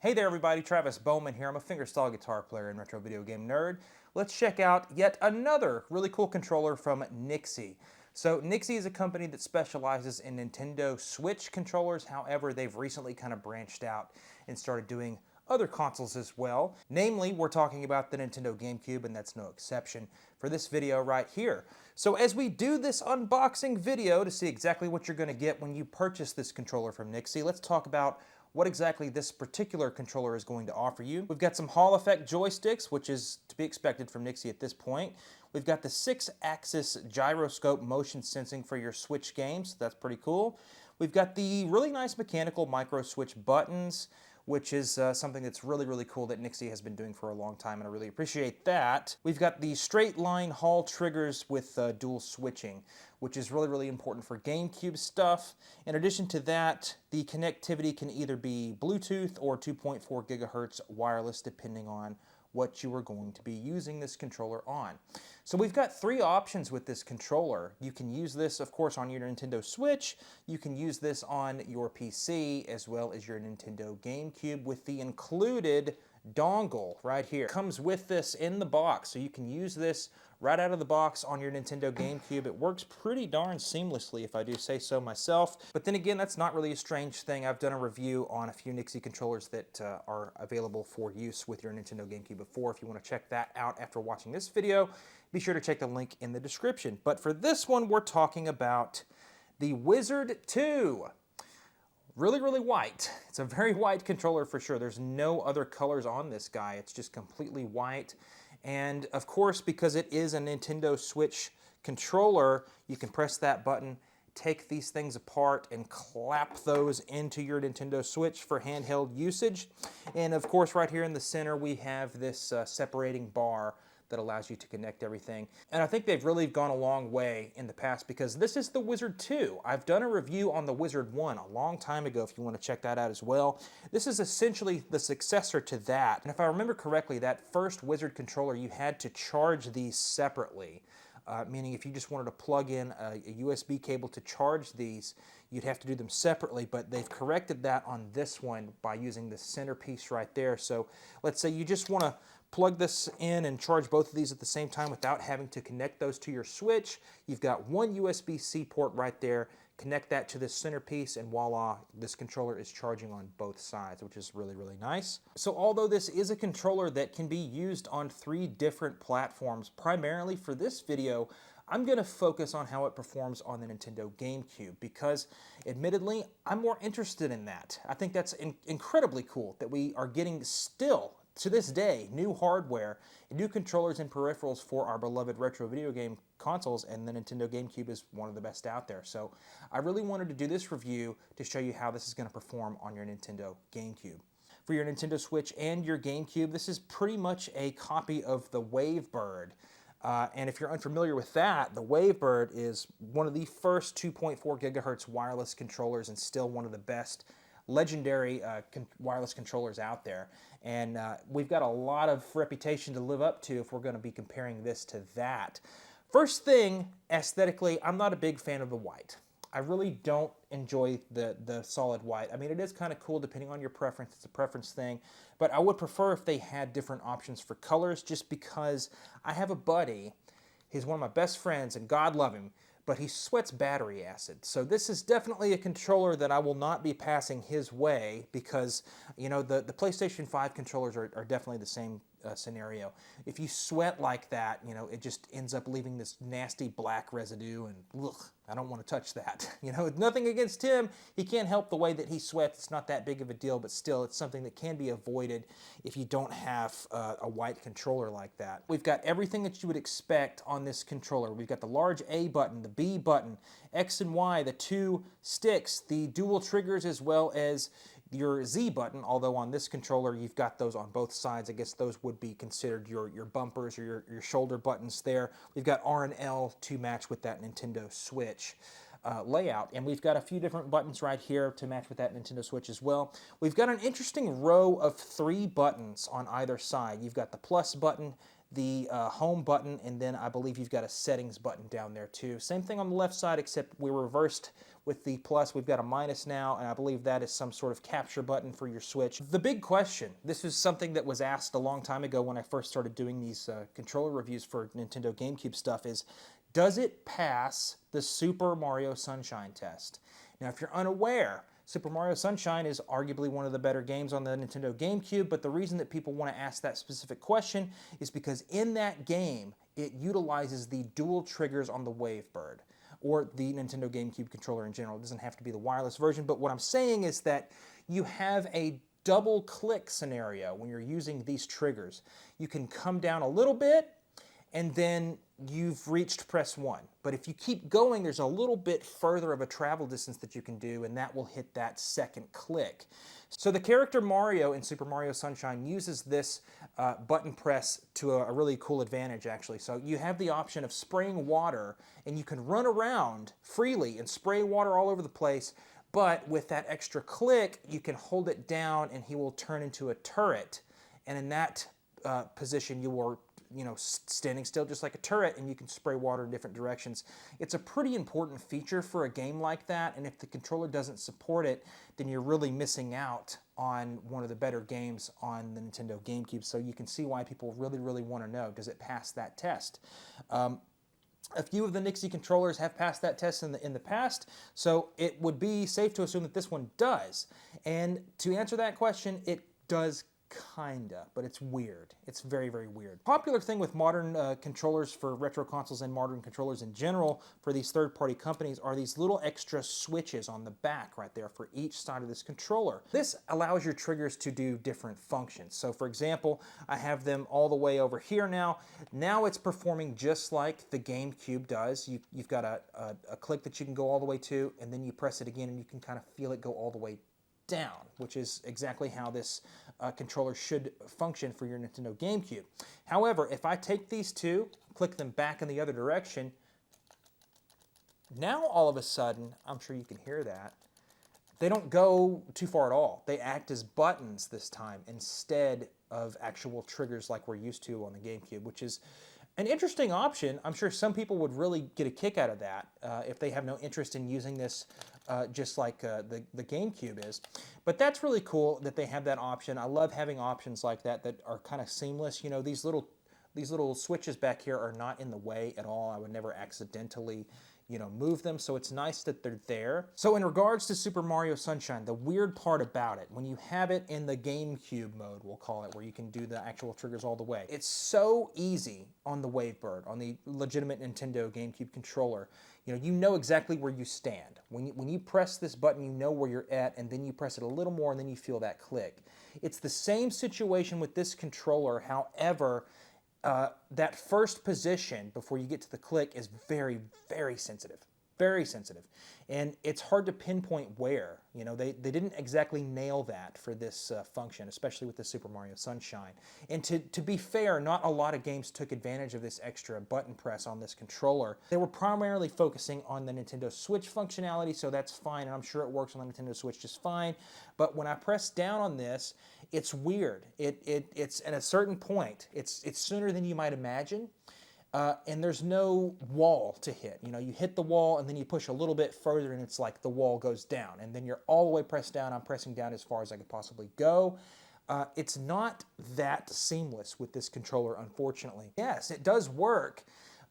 Hey there everybody, Travis Bowman here. I'm a fingerstyle guitar player and retro video game nerd. Let's check out yet another really cool controller from NYXI. So NYXI is a company that specializes in Nintendo Switch controllers. However, they've recently kind of branched out and started doing other consoles as well. Namely, we're talking about the Nintendo GameCube, and that's no exception for this video right here. So as we do this unboxing video to see exactly what you're going to get when you purchase this controller from NYXI, let's talk about what exactly this particular controller is going to offer you. We've got some Hall effect joysticks, which is to be expected from NYXI at this point. We've got the 6-axis gyroscope motion sensing for your Switch games. That's pretty cool. We've got the really nice mechanical micro switch buttons, which is something that's really cool that NYXI has been doing for a long time, and I really appreciate that. We've got the straight line Hall triggers with dual switching, which is really important for GameCube stuff. In addition to that, the connectivity can either be Bluetooth or 2.4 gigahertz wireless, depending on what you are going to be using this controller on. So we've got three options with this controller. You can use this, of course, on your Nintendo Switch. You can use this on your PC as well as your Nintendo GameCube with the included dongle right here. It comes with this in the box, so you can use this right out of the box on your Nintendo GameCube. It works pretty darn seamlessly, if I do say so myself. But then again, that's not really a strange thing. I've done a review on a few NYXI controllers that are available for use with your Nintendo GameCube before. If you want to check that out after watching this video, be sure to check the link in the description. But for this one, we're talking about the Wizard 2. Really white. It's a very white controller for sure. There's no other colors on this guy. It's just completely white. And of course, because it is a Nintendo Switch controller, you can press that button, take these things apart, and clap those into your Nintendo Switch for handheld usage. And of course, right here in the center, we have this separating bar that allows you to connect everything. And I think they've really gone a long way in the past, because this is the Wizard 2. I've done a review on the Wizard 1 a long time ago if you want to check that out as well. This is essentially the successor to that. And if I remember correctly, that first Wizard controller, you had to charge these separately. Meaning if you just wanted to plug in a USB cable to charge these, you'd have to do them separately, but they've corrected that on this one by using the centerpiece right there. So let's say you just want to plug this in and charge both of these at the same time without having to connect those to your Switch. You've got one USB-C port right there. Connect that to this centerpiece, and voila, this controller is charging on both sides, which is really nice. So although this is a controller that can be used on 3 different platforms, primarily for this video, I'm going to focus on how it performs on the Nintendo GameCube, because admittedly, I'm more interested in that. I think that's incredibly cool that we are getting still, to this day, new hardware, new controllers and peripherals for our beloved retro video game consoles, and the Nintendo GameCube is one of the best out there. So I really wanted to do this review to show you how this is going to perform on your Nintendo GameCube. For your Nintendo Switch and your GameCube, this is pretty much a copy of the Wavebird. And if you're unfamiliar with that, the Wavebird is one of the first 2.4 gigahertz wireless controllers, and still one of the best legendary wireless controllers out there. And we've got a lot of reputation to live up to if we're going to be comparing this to that. First thing, aesthetically, I'm not a big fan of the white. I really don't enjoy the solid white. I mean, it is kind of cool depending on your preference. It's a preference thing. But I would prefer if they had different options for colors, just because I have a buddy. He's one of my best friends, and God love him, but he sweats battery acid. So this is definitely a controller that I will not be passing his way, because, you know, the PlayStation 5 controllers are definitely the same scenario. If you sweat like that, you know, it just ends up leaving this nasty black residue, and ugh, I don't want to touch that. You know, nothing against him. He can't help the way that he sweats. It's not that big of a deal, but still, it's something that can be avoided if you don't have a white controller like that. We've got everything that you would expect on this controller. We've got the large A button, the B button, X and Y, the 2 sticks, the dual triggers, as well as your Z button, although on this controller you've got those on both sides. I guess those would be considered your bumpers or your shoulder buttons there. We've got R and L to match with that Nintendo Switch layout, and we've got a few different buttons right here to match with that Nintendo Switch as well. We've got an interesting row of 3 buttons on either side. You've got the plus button, the home button, and then I believe you've got a settings button down there too. Same thing on the left side, except we're reversed With the plus, we've got a minus now, and I believe that is some sort of capture button for your Switch. The big question, this is something that was asked a long time ago when I first started doing these controller reviews for Nintendo GameCube stuff, is does it pass the Super Mario Sunshine test? Now, if you're unaware, Super Mario Sunshine is arguably one of the better games on the Nintendo GameCube, but the reason that people want to ask that specific question is because in that game, it utilizes the dual triggers on the Wavebird, or the Nintendo GameCube controller in general. It doesn't have to be the wireless version, but what I'm saying is that you have a double click scenario when you're using these triggers. You can come down a little bit, and then you've reached press 1. But if you keep going, there's a little bit further of a travel distance that you can do, and that will hit that second click. So the character Mario in Super Mario Sunshine uses this button press to a really cool advantage, actually. So you have the option of spraying water, and you can run around freely and spray water all over the place, but with that extra click, you can hold it down, and he will turn into a turret. And in that position, you will standing still just like a turret, and you can spray water in different directions. It's a pretty important feature for a game like that, and if the controller doesn't support it, then you're really missing out on one of the better games on the Nintendo GameCube. So you can see why people really, really want to know, does it pass that test? A few of the NYXI controllers have passed that test in the past, so it would be safe to assume that this one does. And to answer that question, it does kinda, but it's weird. It's very, very weird. Popular thing with modern controllers for retro consoles and modern controllers in general for these third-party companies are these little extra switches on the back right there for each side of this controller. This allows your triggers to do different functions. So for example, I have them all the way over here now. Now it's performing just like the GameCube does. You've got a click that you can go all the way to, and then you press it again and you can kind of feel it go all the way down, which is exactly how this controller should function for your Nintendo GameCube. However, if I take these two, click them back in the other direction, now all of a sudden, I'm sure you can hear that, they don't go too far at all. They act as buttons this time instead of actual triggers like we're used to on the GameCube, which is an interesting option. I'm sure some people would really get a kick out of that if they have no interest in using this just like the GameCube is. But that's really cool that they have that option. I love having options like that that are kind of seamless. You know, these little switches back here are not in the way at all. I would never accidentally, move them, so it's nice that they're there. So in regards to Super Mario Sunshine, the weird part about it, when you have it in the GameCube mode, we'll call it, where you can do the actual triggers all the way, it's so easy on the Wavebird, on the legitimate Nintendo GameCube controller. You know exactly where you stand. When you press this button, you know where you're at, and then you press it a little more, and then you feel that click. It's the same situation with this controller. However, that first position before you get to the click is very, very sensitive. Very sensitive. And it's hard to pinpoint where. They didn't exactly nail that for this function, especially with the Super Mario Sunshine. And to be fair, not a lot of games took advantage of this extra button press on this controller. They were primarily focusing on the Nintendo Switch functionality, so that's fine, and I'm sure it works on the Nintendo Switch just fine. But when I press down on this, it's weird. It's at a certain point, it's sooner than you might imagine. And there's no wall to hit. You hit the wall and then you push a little bit further and it's like the wall goes down. And then you're all the way pressed down. I'm pressing down as far as I could possibly go. It's not that seamless with this controller, unfortunately. Yes, it does work,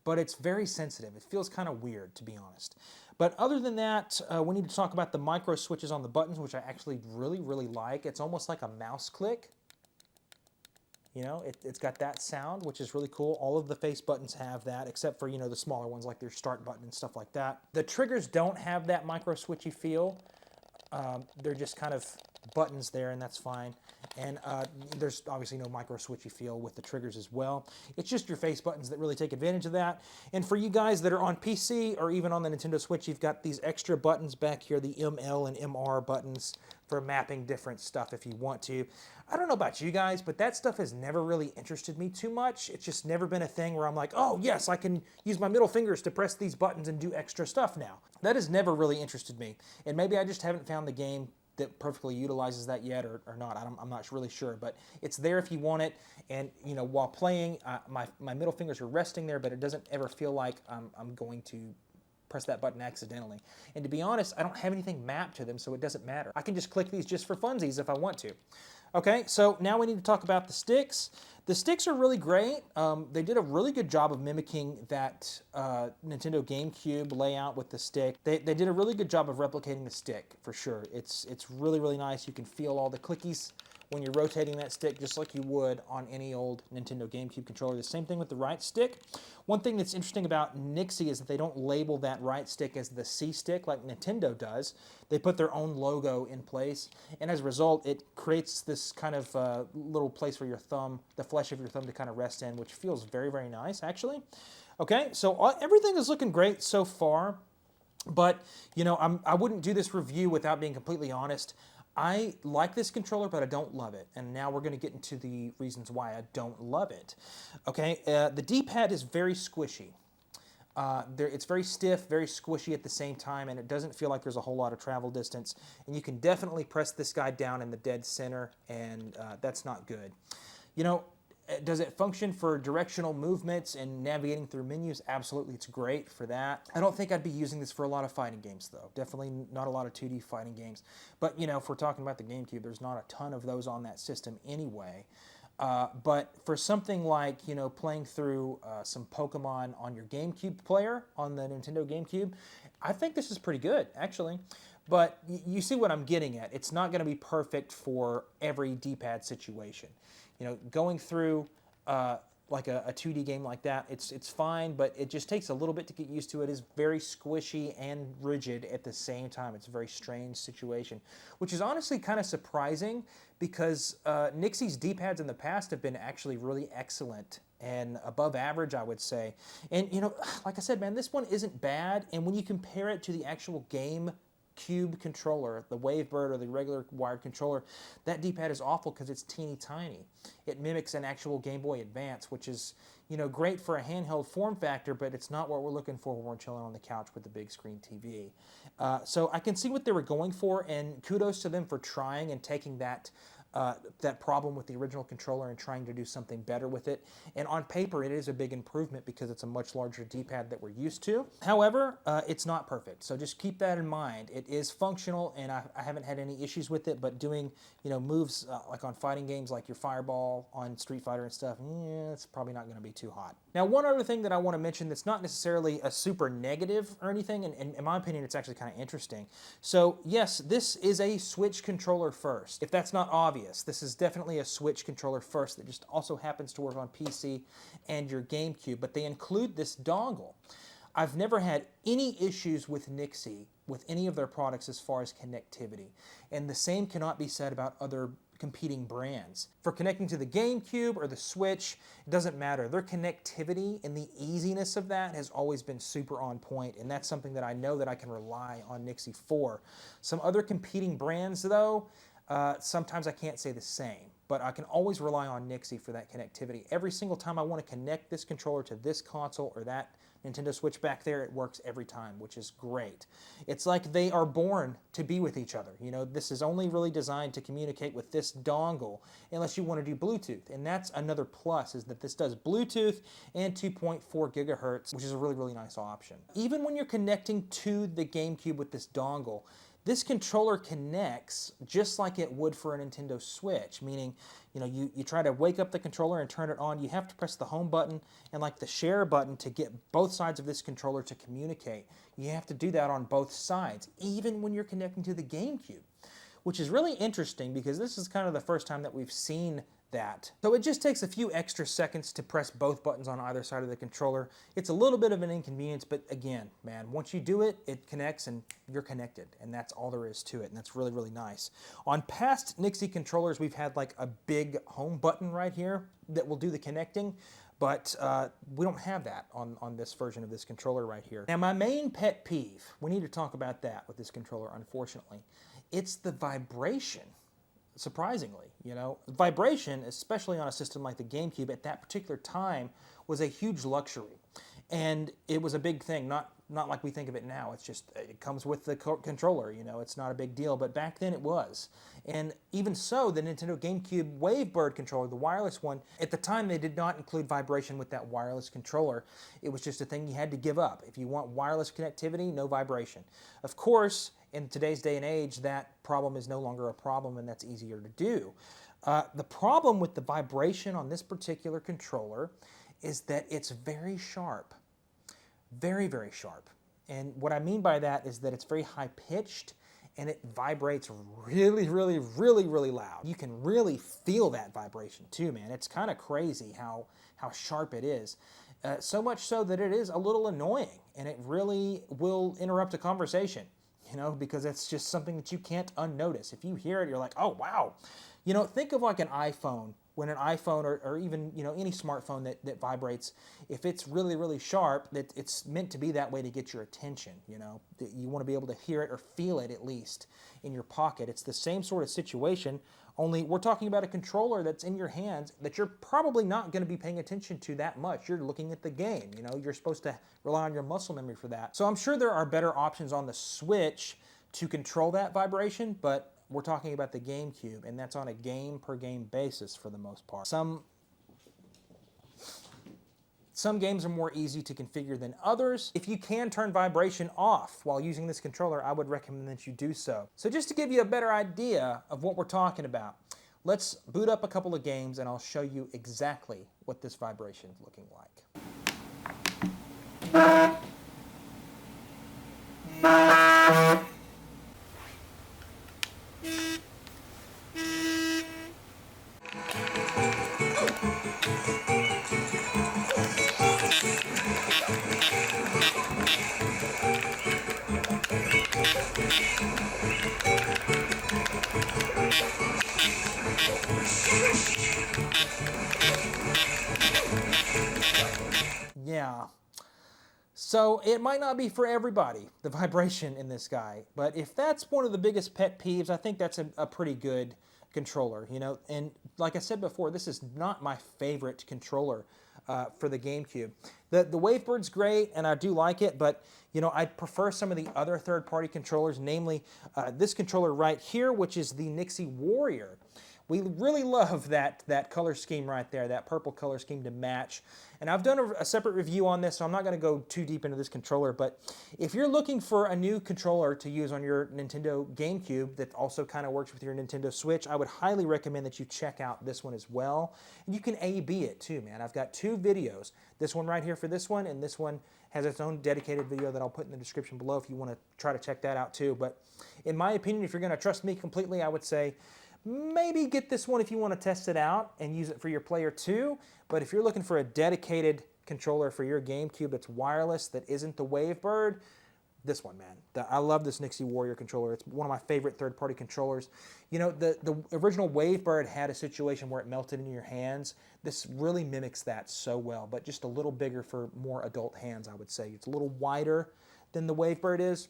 but it's very sensitive. It feels kind of weird, to be honest. But other than that, we need to talk about the micro switches on the buttons, which I actually really, really like. It's almost like a mouse click. It's got that sound, which is really cool. All of the face buttons have that, except for, the smaller ones like their start button and stuff like that. The triggers don't have that micro switchy feel. They're just kind of buttons there, and that's fine. And there's obviously no micro switchy feel with the triggers as well. It's just your face buttons that really take advantage of that. And for you guys that are on PC or even on the Nintendo Switch, you've got these extra buttons back here, the ML and MR buttons for mapping different stuff if you want to. I don't know about you guys, but that stuff has never really interested me too much. It's just never been a thing where I'm like, oh yes, I can use my middle fingers to press these buttons and do extra stuff now. That has never really interested me. And maybe I just haven't found the game that perfectly utilizes that yet or not. I'm not really sure, but it's there if you want it. And while playing, my middle fingers are resting there, but it doesn't ever feel like I'm going to press that button accidentally. And to be honest, I don't have anything mapped to them, so it doesn't matter. I can just click these just for funsies if I want to. Okay, so now we need to talk about the sticks. The sticks are really great. They did a really good job of mimicking that Nintendo GameCube layout with the stick. They did a really good job of replicating the stick, for sure. It's really, really nice. You can feel all the clickies when you're rotating that stick just like you would on any old Nintendo GameCube controller. The same thing with the right stick. One thing that's interesting about NYXI is that they don't label that right stick as the C stick like Nintendo does. They put their own logo in place, and as a result, it creates this kind of little place for your thumb, the flesh of your thumb to kind of rest in, which feels very, very nice, actually. Okay, so everything is looking great so far, but, you know, I wouldn't do this review without being completely honest. I like this controller, but I don't love it. And now we're going to get into the reasons why I don't love it. Okay, the D-pad is very squishy. It's very stiff, very squishy at the same time, and it doesn't feel like there's a whole lot of travel distance. And you can definitely press this guy down in the dead center, and that's not good. You know, does it function for directional movements and navigating through menus? Absolutely, it's great for that. I don't think I'd be using this for a lot of fighting games, though. Definitely not a lot of 2D fighting games. But, you know, if we're talking about the GameCube, there's not a ton of those on that system anyway. But for something like, you know, playing through some Pokemon on your GameCube player, on the Nintendo GameCube, I think this is pretty good, actually. But you see what I'm getting at. It's not going to be perfect for every D-pad situation. You know, going through like a 2D game like that, it's fine, but it just takes a little bit to get used to it. It's very squishy and rigid at the same time. It's a very strange situation, which is honestly kind of surprising because NYXI's D-pads in the past have been actually really excellent and above average, I would say. And, you know, like I said, man, this one isn't bad, and when you compare it to the actual GameCube controller, the Wavebird or the regular wired controller, that D-pad is awful because it's teeny tiny. It mimics an actual Game Boy Advance, which is, you know, great for a handheld form factor, but it's not what we're looking for when we're chilling on the couch with the big screen TV. So I can see what they were going for, and kudos to them for trying and taking that problem with the original controller and trying to do something better with it. And on paper, it is a big improvement because it's a much larger D-pad that we're used to. However, it's not perfect, so just keep that in mind. It is functional, and I haven't had any issues with it, but doing, you know, moves like on fighting games like your Fireball on Street Fighter and stuff, it's probably not going to be too hot. Now, one other thing that I want to mention that's not necessarily a super negative or anything, and in my opinion, it's actually kind of interesting. So, yes, this is a Switch controller first. If that's not obvious, this is definitely a Switch controller first that just also happens to work on PC and your GameCube, but they include this dongle. I've never had any issues with NYXI with any of their products as far as connectivity, and the same cannot be said about other competing brands. For connecting to the GameCube or the Switch, it doesn't matter. Their connectivity and the easiness of that has always been super on point, and that's something that I know that I can rely on NYXI for. Some other competing brands, though, sometimes I can't say the same, but I can always rely on NYXI for that connectivity. Every single time I want to connect this controller to this console or that Nintendo Switch back there, it works every time, which is great. It's like they are born to be with each other. You know, this is only really designed to communicate with this dongle unless you want to do Bluetooth. And that's another plus, is that this does Bluetooth and 2.4 gigahertz, which is a really, really nice option. Even when you're connecting to the GameCube with this dongle, this controller connects just like it would for a Nintendo Switch, meaning, you know, you try to wake up the controller and turn it on, you have to press the home button and like the share button to get both sides of this controller to communicate. You have to do that on both sides, even when you're connecting to the GameCube, which is really interesting because this is kind of the first time that we've seen that. So it just takes a few extra seconds to press both buttons on either side of the controller. It's a little bit of an inconvenience, but again, man, once you do it, it connects and you're connected, and that's all there is to it, and that's really, really nice. On past NYXI controllers, we've had like a big home button right here that will do the connecting, but we don't have that on this version of this controller right here. Now, my main pet peeve, we need to talk about that with this controller, unfortunately. It's the vibration. Surprisingly, you know, vibration, especially on a system like the GameCube at that particular time, was a huge luxury. And it was a big thing, not not like we think of it now. It's just, it comes with the controller, you know, it's not a big deal, but back then it was. And even so, the Nintendo GameCube Wavebird controller, the wireless one, at the time they did not include vibration with that wireless controller. It was just a thing you had to give up. If you want wireless connectivity, no vibration. Of course, in today's day and age, that problem is no longer a problem, and that's easier to do. The problem with the vibration on this particular controller is that it's very sharp. Very, very sharp. And what I mean by that is that it's very high-pitched, and it vibrates really, really, really, really loud. You can really feel that vibration too, man. It's kind of crazy how sharp it is. So much so that it is a little annoying, and it really will interrupt a conversation, you know, because it's just something that you can't unnotice. If you hear it, you're like, oh, wow. You know, think of like an iPhone. When an iPhone or even, you know, any smartphone that vibrates, if it's really, really sharp, that it's meant to be that way to get your attention, you know. You want to be able to hear it or feel it at least in your pocket. It's the same sort of situation, only we're talking about a controller that's in your hands that you're probably not going to be paying attention to that much. You're looking at the game, you know. You're supposed to rely on your muscle memory for that. So I'm sure there are better options on the Switch to control that vibration, but we're talking about the GameCube, and that's on a game-per-game basis for the most part. Some games are more easy to configure than others. If you can turn vibration off while using this controller, I would recommend that you do so. So just to give you a better idea of what we're talking about, let's boot up a couple of games, and I'll show you exactly what this vibration is looking like. Yeah. So it might not be for everybody, the vibration in this guy, but if that's one of the biggest pet peeves, I think that's a pretty good controller, you know. And like I said before, this is not my favorite controller for the GameCube. The Wavebird's great, and I do like it, but you know, I prefer some of the other third-party controllers, namely this controller right here, which is the NYXI Warrior. We really love that color scheme right there, that purple color scheme to match. And I've done a separate review on this, so I'm not going to go too deep into this controller, but if you're looking for a new controller to use on your Nintendo GameCube that also kind of works with your Nintendo Switch, I would highly recommend that you check out this one as well. And you can A/B it too, man. I've got two videos. This one right here for this one, and this one has its own dedicated video that I'll put in the description below if you want to try to check that out too. But in my opinion, if you're going to trust me completely, I would say maybe get this one if you want to test it out and use it for your Player 2. But if you're looking for a dedicated controller for your GameCube that's wireless, that isn't the Wavebird, this one, man. I love this NYXI Warrior controller. It's one of my favorite third-party controllers. You know, the original Wavebird had a situation where it melted in your hands. This really mimics that so well, but just a little bigger for more adult hands, I would say. It's a little wider than the Wavebird is.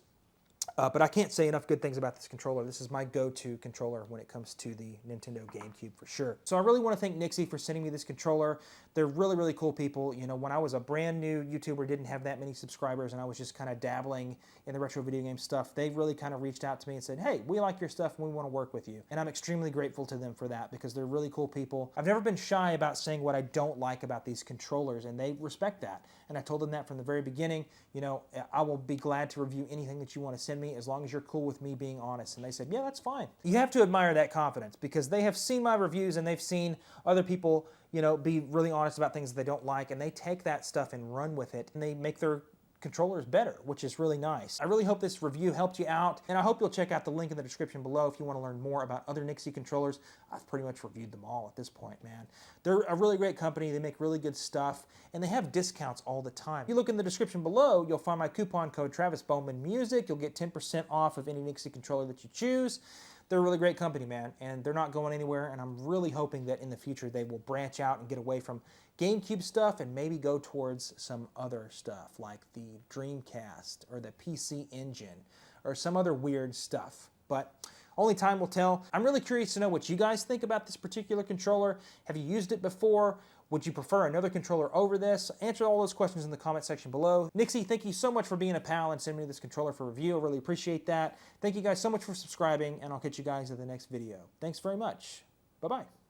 But I can't say enough good things about this controller. This is my go-to controller when it comes to the Nintendo GameCube for sure. So I really want to thank NYXI for sending me this controller. They're really, really cool people. You know, when I was a brand new YouTuber, didn't have that many subscribers, and I was just kind of dabbling in the retro video game stuff, they really kind of reached out to me and said, hey, we like your stuff and we want to work with you. And I'm extremely grateful to them for that because they're really cool people. I've never been shy about saying what I don't like about these controllers, and they respect that. And I told them that from the very beginning. You know, I will be glad to review anything that you want to send me as long as you're cool with me being honest. And they said, yeah, that's fine. You have to admire that confidence because they have seen my reviews and they've seen other people, you know, be really honest about things that they don't like, and they take that stuff and run with it, and they make their controllers better, which is really nice. I really hope this review helped you out, and I hope you'll check out the link in the description below if you want to learn more about other NYXI controllers. I've pretty much reviewed them all at this point, man. They're a really great company. They make really good stuff, and they have discounts all the time. If you look in the description below, you'll find my coupon code travisbowmanmusic. You'll get 10% off of any NYXI controller that you choose. They're a really great company, man, and they're not going anywhere, and I'm really hoping that in the future they will branch out and get away from GameCube stuff and maybe go towards some other stuff like the Dreamcast or the PC Engine or some other weird stuff. But only time will tell. I'm really curious to know what you guys think about this particular controller. Have you used it before? Would you prefer another controller over this? Answer all those questions in the comment section below. NYXI, thank you so much for being a pal and sending me this controller for review. I really appreciate that. Thank you guys so much for subscribing, and I'll catch you guys in the next video. Thanks very much. Bye-bye.